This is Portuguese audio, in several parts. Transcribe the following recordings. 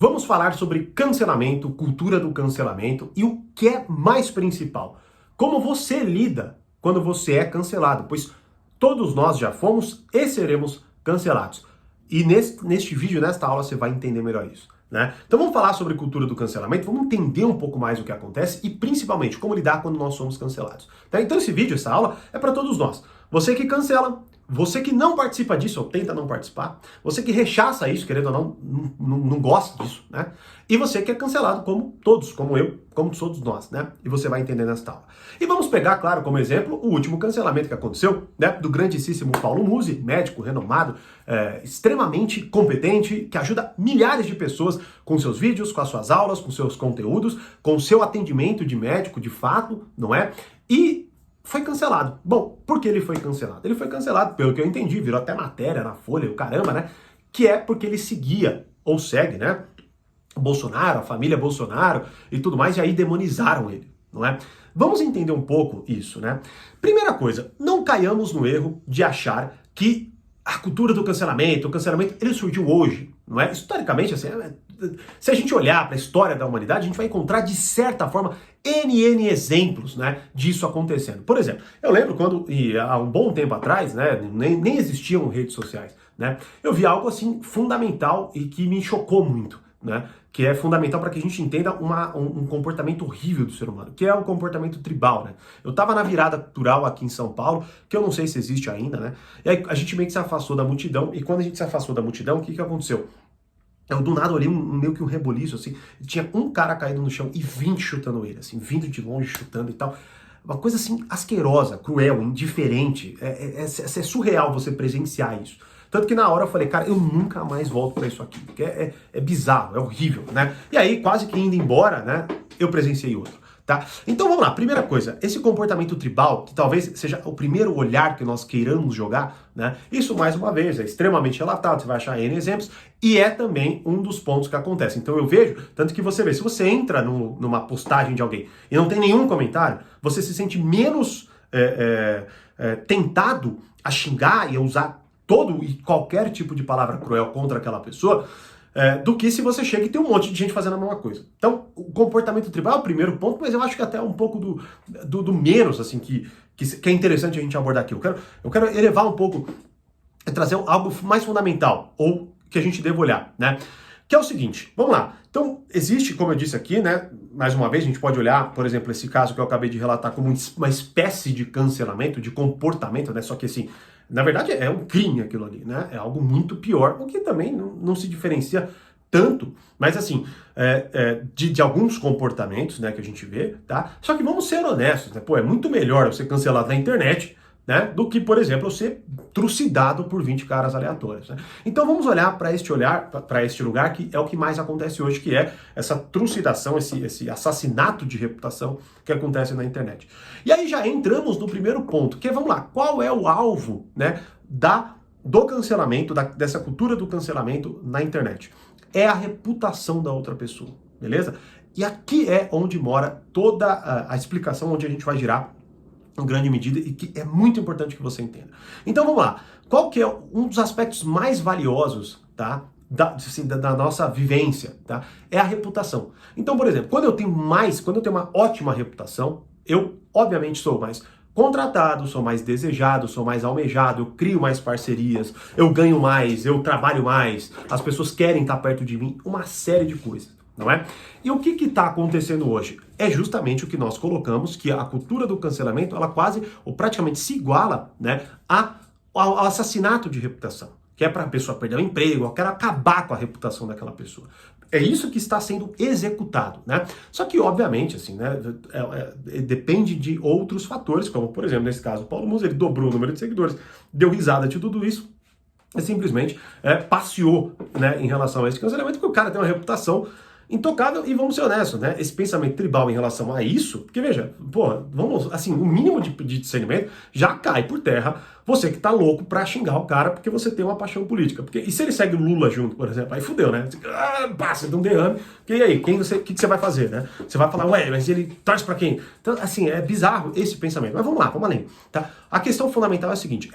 Vamos falar sobre cancelamento, cultura do cancelamento e o que é mais principal. Como você lida quando você é cancelado, pois todos nós já fomos e seremos cancelados. E neste vídeo, nesta aula, você vai entender melhor isso, né? Então vamos falar sobre cultura do cancelamento, vamos entender um pouco mais o que acontece e principalmente como lidar quando nós somos cancelados. Tá? Então esse vídeo, essa aula, é para todos nós. Você que cancela, você que não participa disso ou tenta não participar, você que rechaça isso, querendo ou não gosta disso, né? E você que é cancelado como todos, como eu, como todos nós, né? E você vai entender nesta aula. E vamos pegar, claro, como exemplo, o último cancelamento que aconteceu, né? Do grandíssimo Paulo Musi, médico renomado, extremamente competente, que ajuda milhares de pessoas com seus vídeos, com as suas aulas, com seus conteúdos, com o seu atendimento de médico, de fato, não é? E foi cancelado. Bom, por que ele foi cancelado? Ele foi cancelado, pelo que eu entendi, virou até matéria na Folha, o caramba, né? Que é porque ele seguia, ou segue, né? Bolsonaro, a família Bolsonaro e tudo mais, e aí demonizaram ele, não é? Vamos entender um pouco isso, né? Primeira coisa, não caiamos no erro de achar que a cultura do cancelamento, o cancelamento, ele surgiu hoje, não é? Historicamente, assim, se a gente olhar para a história da humanidade, a gente vai encontrar, de certa forma, N exemplos, né, disso acontecendo. Por exemplo, eu lembro quando, há um bom tempo atrás, né, nem existiam redes sociais, né, eu vi algo assim fundamental e que me chocou muito, né, que é fundamental para que a gente entenda um comportamento horrível do ser humano, que é o comportamento tribal, né. Eu estava na virada cultural aqui em São Paulo, que eu não sei se existe ainda, né, e aí a gente meio que se afastou da multidão, e quando a gente se afastou da multidão, o que aconteceu? Eu do nada olhei meio que um reboliço, assim, tinha um cara caído no chão e 20 chutando ele, assim, vindo de longe, chutando e tal. Uma coisa assim, asquerosa, cruel, indiferente. É surreal você presenciar isso. Tanto que na hora eu falei, cara, eu nunca mais volto pra isso aqui, porque é bizarro, é horrível, né? E aí, quase que indo embora, né, eu presenciei outro. Tá? Então vamos lá, primeira coisa, esse comportamento tribal, que talvez seja o primeiro olhar que nós queiramos jogar, né? Isso, mais uma vez, é extremamente relatado, você vai achar N exemplos, e é também um dos pontos que acontece. Então eu vejo, tanto que você vê, se você entra numa postagem de alguém e não tem nenhum comentário, você se sente menos tentado a xingar e a usar todo e qualquer tipo de palavra cruel contra aquela pessoa, do que se você chega e tem um monte de gente fazendo a mesma coisa. Então, o comportamento tribal é o primeiro ponto, mas eu acho que até um pouco do menos, assim, que é interessante a gente abordar aqui. Eu quero elevar um pouco, trazer algo mais fundamental, ou que a gente deva olhar, né? Que é o seguinte, vamos lá. Então, existe, como eu disse aqui, né? Mais uma vez, a gente pode olhar, por exemplo, esse caso que eu acabei de relatar como uma espécie de cancelamento, de comportamento, né? Só que assim, na verdade é um crime aquilo ali, né? É algo muito pior, o que também não se diferencia tanto, mas assim, de alguns comportamentos, né, que a gente vê, tá? Só que vamos ser honestos, né? Pô, é muito melhor eu ser cancelado na internet, né, do que, por exemplo, eu ser trucidado por 20 caras aleatórios, né? Então vamos olhar para este lugar que é o que mais acontece hoje, que é essa trucidação, esse assassinato de reputação que acontece na internet. E aí já entramos no primeiro ponto, que é, vamos lá, qual é o alvo, né, do cancelamento, dessa cultura do cancelamento na internet? É a reputação da outra pessoa, beleza? E aqui é onde mora toda a explicação, onde a gente vai girar em grande medida e que é muito importante que você entenda. Então vamos lá, qual que é um dos aspectos mais valiosos, tá, da nossa vivência, tá, é a reputação. Então, por exemplo, quando eu tenho uma ótima reputação, eu obviamente sou mais contratado, sou mais desejado, sou mais almejado, eu crio mais parcerias, eu ganho mais, eu trabalho mais, as pessoas querem estar perto de mim, uma série de coisas. Não é? E o que está acontecendo hoje? É justamente o que nós colocamos, que a cultura do cancelamento, ela quase, ou praticamente se iguala, né, ao assassinato de reputação, que é para a pessoa perder o emprego, eu quero acabar com a reputação daquela pessoa. É isso que está sendo executado, né? Só que, obviamente, assim, né, depende de outros fatores, como, por exemplo, nesse caso, o Paulo Musi, ele dobrou o número de seguidores, deu risada de tudo isso, e simplesmente passeou, né, em relação a esse cancelamento, porque o cara tem uma reputação intocável. E vamos ser honestos, né? Esse pensamento tribal em relação a isso, porque veja, pô, vamos, assim, o mínimo de discernimento já cai por terra você que tá louco pra xingar o cara porque você tem uma paixão política. Porque, e se ele segue o Lula junto, por exemplo, aí fudeu, né? Passa de um derrame, e aí, o que você vai fazer, né? Você vai falar, ué, mas ele torce pra quem? Então, assim, é bizarro esse pensamento. Mas vamos lá, vamos além, tá? A questão fundamental é a seguinte,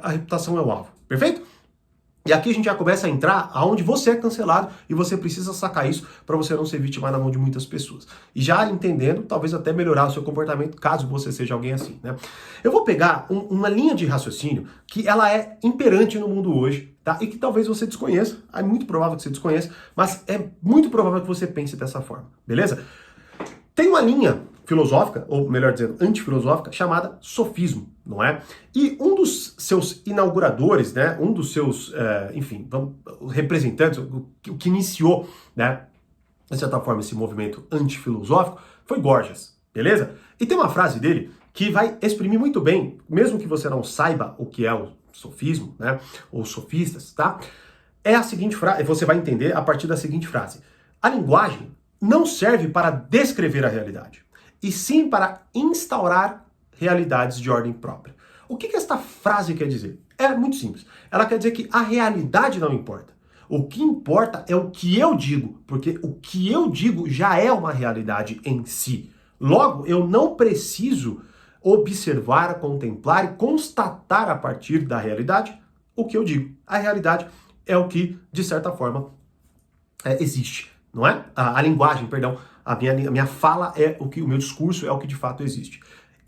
a reputação é o alvo, perfeito? E aqui a gente já começa a entrar aonde você é cancelado e você precisa sacar isso para você não ser vítima na mão de muitas pessoas. E já entendendo, talvez até melhorar o seu comportamento caso você seja alguém assim, né? Eu vou pegar uma linha de raciocínio que ela é imperante no mundo hoje, tá? E que talvez você desconheça, é muito provável que você desconheça, mas é muito provável que você pense dessa forma, beleza? Tem uma linha filosófica, ou melhor dizendo, antifilosófica, chamada sofismo, não é? E um dos seus inauguradores, né, um dos seus, representantes, o que iniciou, né, de certa forma, esse movimento antifilosófico, foi Gorgias, beleza? E tem uma frase dele que vai exprimir muito bem, mesmo que você não saiba o que é o sofismo, né, ou sofistas, tá? É a seguinte frase, você vai entender a partir da seguinte frase: a linguagem não serve para descrever a realidade, e sim para instaurar realidades de ordem própria. O que esta frase quer dizer? É muito simples. Ela quer dizer que a realidade não importa. O que importa é o que eu digo, porque o que eu digo já é uma realidade em si. Logo, eu não preciso observar, contemplar e constatar a partir da realidade o que eu digo. A realidade é o que, de certa forma, existe. Não é? A linguagem, perdão, a minha fala é o que, o meu discurso é o que de fato existe.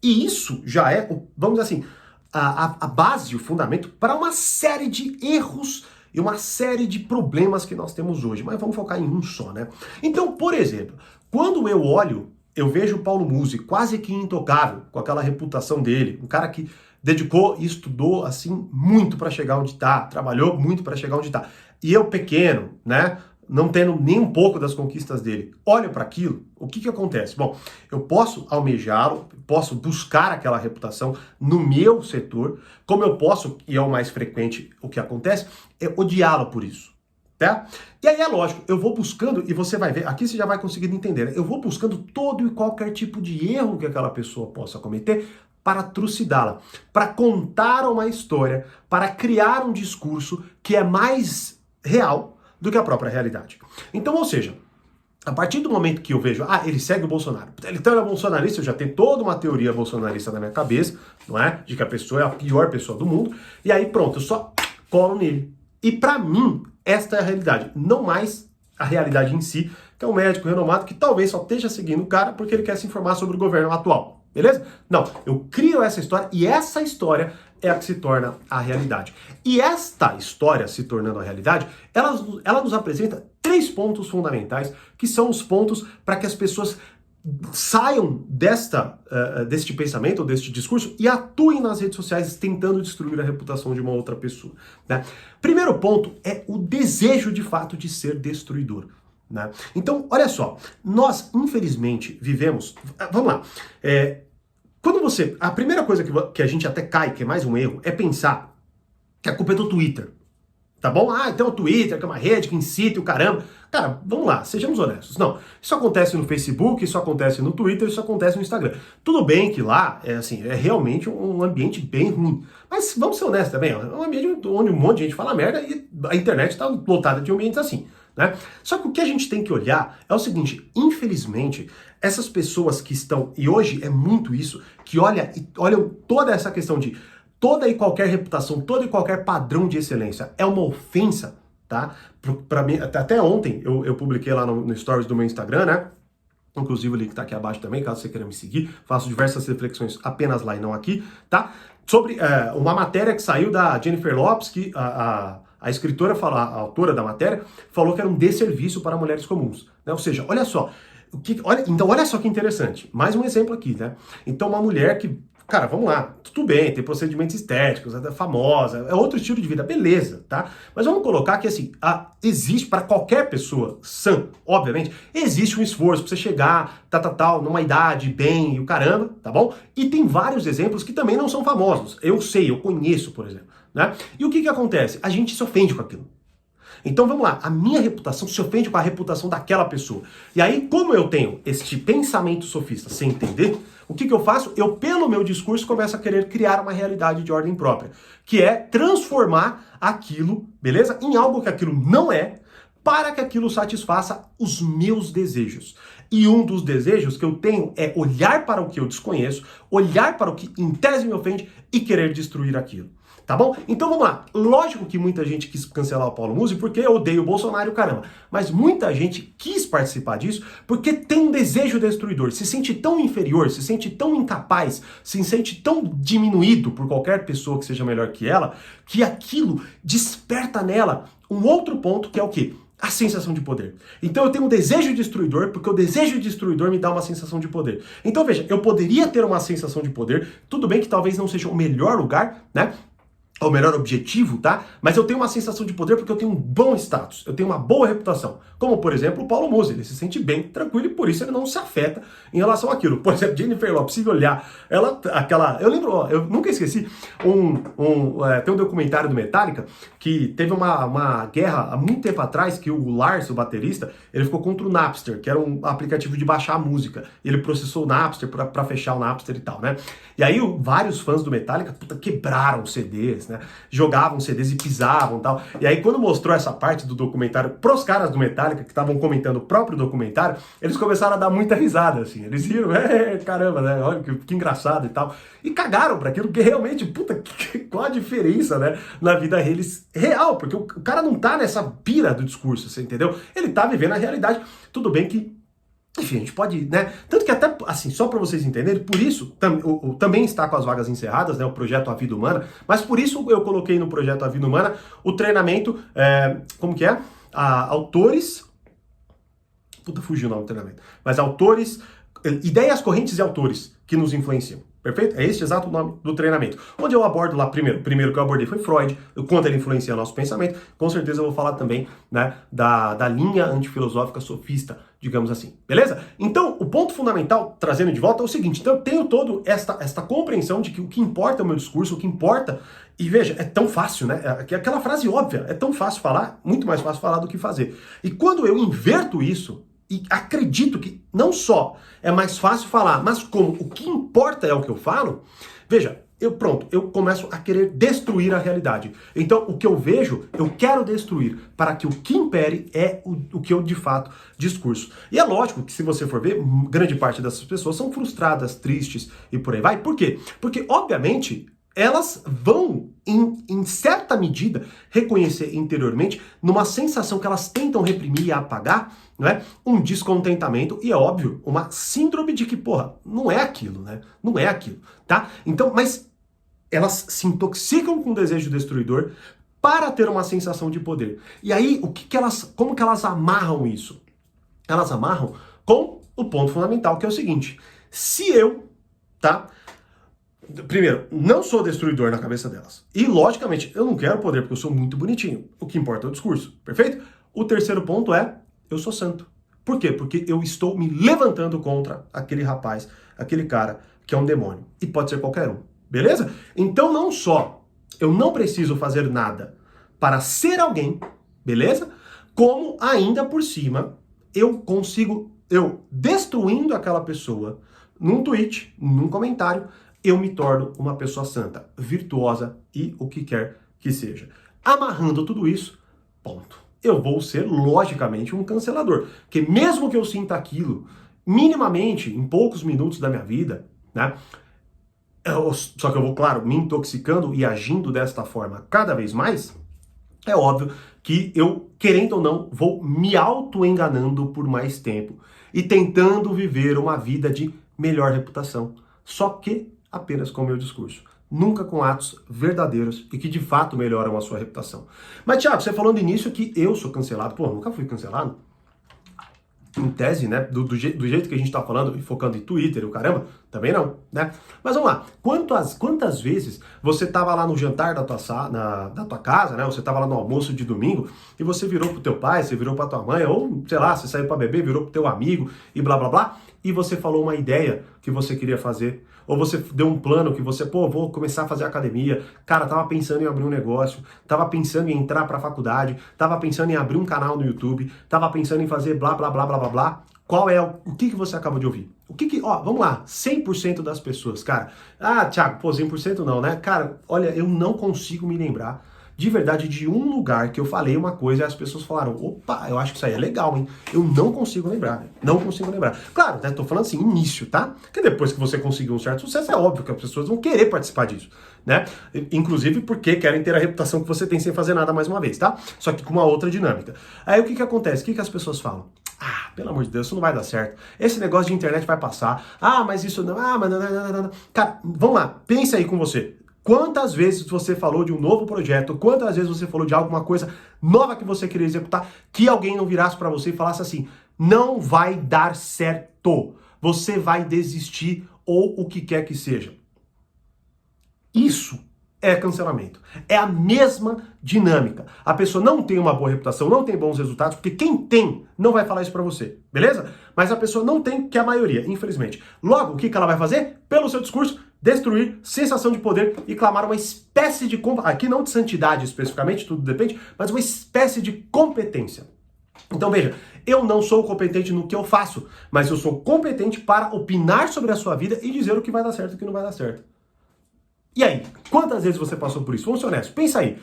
E isso já é, vamos dizer assim, a base, o fundamento para uma série de erros e uma série de problemas que nós temos hoje. Mas vamos focar em um só, né? Então, por exemplo, quando eu olho, eu vejo o Paulo Musi quase que intocável, com aquela reputação dele, um cara que dedicou e estudou assim muito para chegar onde está, trabalhou muito para chegar onde está. E eu pequeno, né? Não tendo nem um pouco das conquistas dele, olho para aquilo, o que acontece? Bom, eu posso almejá-lo, posso buscar aquela reputação no meu setor, como eu posso, e é o mais frequente o que acontece, é odiá-lo por isso, tá? E aí é lógico, eu vou buscando, e você vai ver, aqui você já vai conseguir entender, né? Eu vou buscando todo e qualquer tipo de erro que aquela pessoa possa cometer para trucidá-la, para contar uma história, para criar um discurso que é mais real do que a própria realidade. Então, ou seja, a partir do momento que eu vejo, ele segue o Bolsonaro, então ele é bolsonarista, eu já tenho toda uma teoria bolsonarista na minha cabeça, não é? De que a pessoa é a pior pessoa do mundo, e aí pronto, eu só colo nele. E pra mim, esta é a realidade, não mais a realidade em si, que é um médico renomado que talvez só esteja seguindo o cara porque ele quer se informar sobre o governo atual, beleza? Não, eu crio essa história e essa história é a que se torna a realidade. E esta história se tornando a realidade, ela nos apresenta 3 pontos fundamentais, que são os pontos para que as pessoas saiam deste pensamento, ou deste discurso, e atuem nas redes sociais tentando destruir a reputação de uma outra pessoa, né? Primeiro ponto é o desejo de fato de ser destruidor, né? Então, olha só, nós infelizmente vivemos... Vamos lá, a primeira coisa que a gente até cai, que é mais um erro, é pensar que a culpa é do Twitter, tá bom? Então o Twitter, que é uma rede que incita o caramba. Cara, vamos lá, sejamos honestos. Não, isso acontece no Facebook, isso acontece no Twitter, isso acontece no Instagram. Tudo bem que lá, é realmente um ambiente bem ruim. Mas vamos ser honestos também, é um ambiente onde um monte de gente fala merda e a internet está lotada de ambientes assim, né? Só que o que a gente tem que olhar é o seguinte, infelizmente, essas pessoas que estão, e hoje é muito isso, que olham toda essa questão de toda e qualquer reputação, todo e qualquer padrão de excelência é uma ofensa, tá? Pra mim, até ontem eu publiquei lá no stories do meu Instagram, né? Inclusive o link tá aqui abaixo também, caso você queira me seguir. Faço diversas reflexões apenas lá e não aqui, tá? Sobre uma matéria que saiu da Jennifer Lopez, que a escritora, a autora da matéria, falou que era um desserviço para mulheres comuns, né? Ou seja, olha só, então olha só que interessante, mais um exemplo aqui, né? Então uma mulher que, cara, vamos lá, tudo bem, tem procedimentos estéticos, é famosa, é outro estilo de vida, beleza, tá? Mas vamos colocar que, assim, existe para qualquer pessoa sã, obviamente, existe um esforço para você chegar, numa idade, bem, e o caramba, tá bom? E tem vários exemplos que também não são famosos, eu conheço, por exemplo, né? E o que acontece? A gente se ofende com aquilo. Então vamos lá, a minha reputação se ofende com a reputação daquela pessoa. E aí, como eu tenho este pensamento sofista sem entender, o que eu faço? Eu, pelo meu discurso, começo a querer criar uma realidade de ordem própria, que é transformar aquilo, beleza? Em algo que aquilo não é, para que aquilo satisfaça os meus desejos. E um dos desejos que eu tenho é olhar para o que eu desconheço, olhar para o que em tese me ofende e querer destruir aquilo. Tá bom? Então vamos lá. Lógico que muita gente quis cancelar o Paulo Musi porque odeia o Bolsonaro e o caramba. Mas muita gente quis participar disso porque tem um desejo destruidor. Se sente tão inferior, se sente tão incapaz, se sente tão diminuído por qualquer pessoa que seja melhor que ela, que aquilo desperta nela um outro ponto que é o quê? A sensação de poder. Então eu tenho um desejo destruidor, porque o desejo destruidor me dá uma sensação de poder. Então veja, eu poderia ter uma sensação de poder, tudo bem que talvez não seja o melhor lugar, né? O melhor objetivo, tá? Mas eu tenho uma sensação de poder porque eu tenho um bom status, eu tenho uma boa reputação. Como, por exemplo, o Paulo Musi, ele se sente bem, tranquilo, e por isso ele não se afeta em relação àquilo. Por exemplo, Jennifer Lopez, se olhar, ela, aquela... Eu lembro, ó, eu nunca esqueci, tem um documentário do Metallica que teve uma guerra há muito tempo atrás, que o Lars, o baterista, ele ficou contra o Napster, que era um aplicativo de baixar a música. Ele processou o Napster pra fechar o Napster e tal, né? E aí vários fãs do Metallica, quebraram os CDs, né? Jogavam CDs e pisavam e tal. E aí quando mostrou essa parte do documentário pros caras do Metallica, que estavam comentando o próprio documentário, eles começaram a dar muita risada, assim. Eles riram, caramba, né? Olha que engraçado e tal. E cagaram pra aquilo, porque realmente, qual a diferença, né? Na vida deles real, porque o cara não tá nessa pira do discurso, você entendeu? Ele tá vivendo a realidade. Tudo bem que enfim, a gente pode, né? Tanto que até, assim, só para vocês entenderem, por isso também está com as vagas encerradas, né? O projeto A Vida Humana, mas por isso eu coloquei no projeto A Vida Humana o treinamento, como que é? Autores. Fugiu o nome do treinamento. Mas autores, ideias, correntes e autores que nos influenciam. Perfeito? É esse exato nome do treinamento. Onde eu abordo lá primeiro que eu abordei foi Freud, o quanto ele influencia nosso pensamento. Com certeza eu vou falar também, né, da linha antifilosófica sofista, digamos assim. Beleza? Então, o ponto fundamental, trazendo de volta, é o seguinte. Então, eu tenho toda esta compreensão de que o que importa é o meu discurso, o que importa... E veja, é tão fácil, né? Aquela frase óbvia, é tão fácil falar, muito mais fácil falar do que fazer. E quando eu inverto isso, e acredito que não só é mais fácil falar, mas como o que importa é o que eu falo, veja, eu começo a querer destruir a realidade. Então, o que eu vejo, eu quero destruir, para que o que impere é o que eu de fato discurso. E é lógico que se você for ver, grande parte dessas pessoas são frustradas, tristes e por aí vai. Por quê? Porque, obviamente, elas vão, em certa medida, reconhecer interiormente, numa sensação que elas tentam reprimir e apagar, não é? Um descontentamento e, é óbvio, uma síndrome de que, porra, não é aquilo, né? Não é aquilo, tá? Então, mas elas se intoxicam com o desejo destruidor para ter uma sensação de poder. E aí, como que elas amarram isso? Elas amarram com o ponto fundamental, que é o seguinte: se eu, tá? Primeiro, não sou destruidor na cabeça delas. E, logicamente, eu não quero poder porque eu sou muito bonitinho. O que importa é o discurso, perfeito? O terceiro ponto é, eu sou santo. Por quê? Porque eu estou me levantando contra aquele rapaz, aquele cara que é um demônio. E pode ser qualquer um, beleza? Então, não só eu não preciso fazer nada para ser alguém, beleza? Como, ainda por cima, eu destruindo aquela pessoa, num tweet, num comentário, eu me torno uma pessoa santa, virtuosa e o que quer que seja. Amarrando tudo isso, ponto. Eu vou ser, logicamente, um cancelador. Porque mesmo que eu sinta aquilo, minimamente, em poucos minutos da minha vida, né? Só que eu vou, claro, me intoxicando e agindo desta forma cada vez mais, é óbvio que eu, querendo ou não, vou me auto-enganando por mais tempo e tentando viver uma vida de melhor reputação. Só que apenas com o meu discurso. Nunca com atos verdadeiros e que de fato melhoram a sua reputação. Mas, Thiago, você falou no início que eu sou cancelado. Pô, nunca fui cancelado. Em tese, né? Do jeito que a gente tá falando e focando em Twitter e o caramba, também não, né? Mas vamos lá. Quantas vezes você tava lá no jantar da tua casa, né? Você tava lá no almoço de domingo e você virou pro teu pai, você virou pra tua mãe, ou, sei lá, você saiu pra beber, virou pro teu amigo e blá, blá, blá, e você falou uma ideia que você queria fazer. Ou você deu um plano que você, vou começar a fazer academia, cara, tava pensando em abrir um negócio, tava pensando em entrar pra faculdade, tava pensando em abrir um canal no YouTube, tava pensando em fazer blá, blá, blá, blá, blá, blá. O que você acabou de ouvir? Vamos lá, 100% das pessoas, cara. Ah, Thiago, 100% não, né? Cara, olha, eu não consigo me lembrar de verdade de um lugar que eu falei uma coisa e as pessoas falaram, opa, eu acho que isso aí é legal, hein? Eu não consigo lembrar, né? Não consigo lembrar. Claro, né? Tô falando assim, início, tá? Porque depois que você conseguiu um certo sucesso, é óbvio que as pessoas vão querer participar disso, né? Inclusive porque querem ter a reputação que você tem sem fazer nada mais uma vez, tá? Só que com uma outra dinâmica. Aí o que que acontece? O que que as pessoas falam? Ah, pelo amor de Deus, isso não vai dar certo. Esse negócio de internet vai passar. Ah, mas isso não. Ah, mas não. Cara, vamos lá, pensa aí com você. Quantas vezes você falou de um novo projeto? Quantas vezes você falou de alguma coisa nova que você queria executar que alguém não virasse para você e falasse assim: não vai dar certo. Você vai desistir ou o que quer que seja. Isso é cancelamento. É a mesma dinâmica. A pessoa não tem uma boa reputação, não tem bons resultados, porque quem tem não vai falar isso pra você, beleza? Mas a pessoa não tem, que é a maioria, infelizmente. Logo, o que ela vai fazer? Pelo seu discurso, destruir, sensação de poder e clamar uma espécie de, aqui não de santidade especificamente, tudo depende, mas uma espécie de competência. Então veja, eu não sou competente no que eu faço, mas eu sou competente para opinar sobre a sua vida e dizer o que vai dar certo e o que não vai dar certo. E aí, quantas vezes você passou por isso? Vamos ser honestos, pensa aí.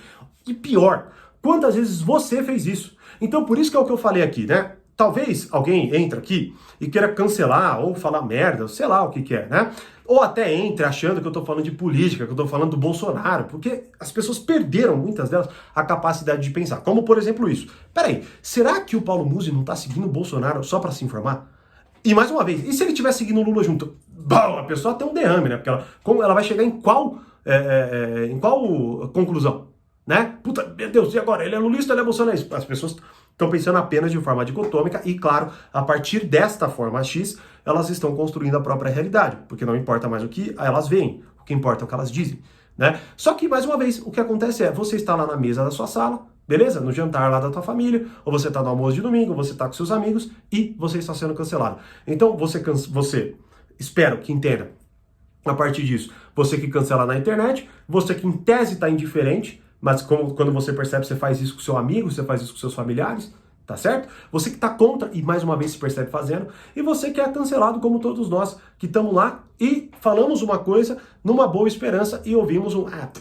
E pior, quantas vezes você fez isso? Então, por isso que é o que eu falei aqui, né? Talvez alguém entre aqui e queira cancelar ou falar merda, sei lá o que que é, né? Ou até entre achando que eu tô falando de política, que eu tô falando do Bolsonaro, porque as pessoas perderam, muitas delas, a capacidade de pensar. Como, por exemplo, isso. Peraí, será que o Paulo Musi não tá seguindo o Bolsonaro só para se informar? E mais uma vez, e se ele estiver seguindo o Lula junto? Bom, a pessoa tem um derrame, né? Porque ela vai chegar em qual conclusão? Né? Puta, meu Deus, e agora? Ele é lulista, ele é bolsonarista? As pessoas estão pensando apenas de forma dicotômica e, claro, a partir desta forma X, elas estão construindo a própria realidade, porque não importa mais o que elas veem, o que importa é o que elas dizem, né? Só que, mais uma vez, o que acontece é, você está lá na mesa da sua sala, beleza? No jantar lá da tua família, ou você está no almoço de domingo, ou você está com seus amigos e você está sendo cancelado. Então, você espero que entenda, a partir disso, você que cancela na internet, você que em tese está indiferente, mas quando você percebe, você faz isso com seu amigo, você faz isso com seus familiares, tá certo? Você que está contra e mais uma vez se percebe fazendo, e você que é cancelado como todos nós, que estamos lá e falamos uma coisa numa boa esperança e ouvimos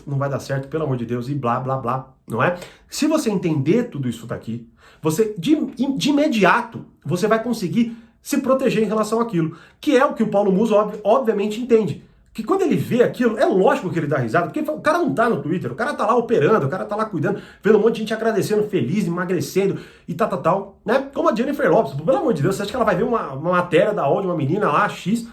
não vai dar certo, pelo amor de Deus, e blá, blá, blá, não é? Se você entender tudo isso daqui, você, de imediato, você vai conseguir se proteger em relação àquilo, que é o que o Paulo Musi obviamente entende. Que quando ele vê aquilo, é lógico que ele dá risada, porque o cara não tá no Twitter, o cara tá lá operando, o cara tá lá cuidando, vendo um monte de gente agradecendo, feliz, emagrecendo e tal, né? Como a Jennifer Lopez, pelo amor de Deus, você acha que ela vai ver uma matéria da ONU de uma menina lá, X,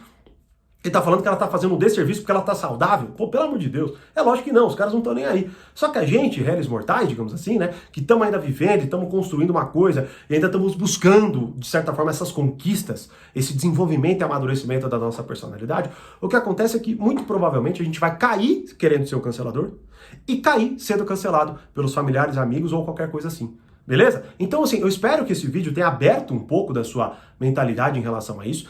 que tá falando que ela tá fazendo um desserviço porque ela tá saudável? Pô, pelo amor de Deus. É lógico que não, os caras não estão nem aí. Só que a gente, réis mortais, digamos assim, né, que estamos ainda vivendo e estamos construindo uma coisa e ainda estamos buscando, de certa forma, essas conquistas, esse desenvolvimento e amadurecimento da nossa personalidade, o que acontece é que, muito provavelmente, a gente vai cair querendo ser o cancelador e cair sendo cancelado pelos familiares, amigos ou qualquer coisa assim. Beleza? Então, assim, eu espero que esse vídeo tenha aberto um pouco da sua mentalidade em relação a isso.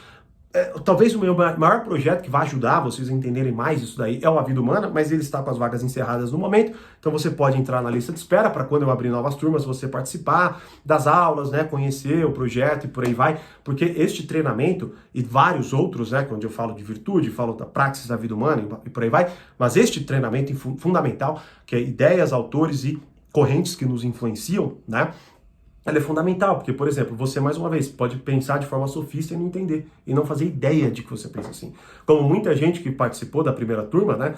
Talvez o meu maior projeto que vai ajudar vocês a entenderem mais isso daí é o A Vida Humana, mas ele está com as vagas encerradas no momento, então você pode entrar na lista de espera para quando eu abrir novas turmas, você participar das aulas, né, conhecer o projeto e por aí vai, porque este treinamento e vários outros, né, quando eu falo de virtude, falo da praxis da vida humana e por aí vai, mas este treinamento fundamental, que é ideias, autores e correntes que nos influenciam, né, ela é fundamental, porque, por exemplo, você, mais uma vez, pode pensar de forma sofista e não entender, e não fazer ideia de que você pensa assim. Como muita gente que participou da primeira turma, né,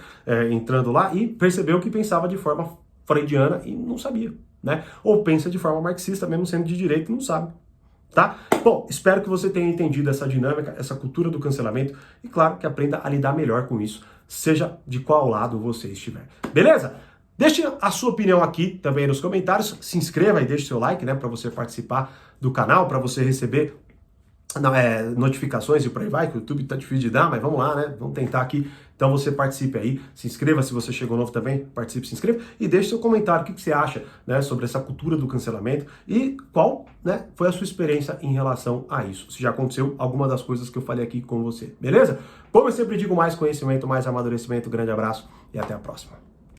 entrando lá e percebeu que pensava de forma freudiana e não sabia, né? Ou pensa de forma marxista, mesmo sendo de direita e não sabe, tá? Bom, espero que você tenha entendido essa dinâmica, essa cultura do cancelamento, e claro, que aprenda a lidar melhor com isso, seja de qual lado você estiver. Beleza? Deixe a sua opinião aqui também nos comentários, se inscreva e deixe seu like, né, para você participar do canal, para você receber notificações e por aí vai, que o YouTube tá difícil de dar, mas vamos lá, né, vamos tentar aqui. Então você participe aí, se inscreva, se você chegou novo também, participe, se inscreva e deixe seu comentário, o que você acha, né, sobre essa cultura do cancelamento e qual, né, foi a sua experiência em relação a isso, se já aconteceu alguma das coisas que eu falei aqui com você, beleza? Como eu sempre digo, mais conhecimento, mais amadurecimento, grande abraço e até a próxima.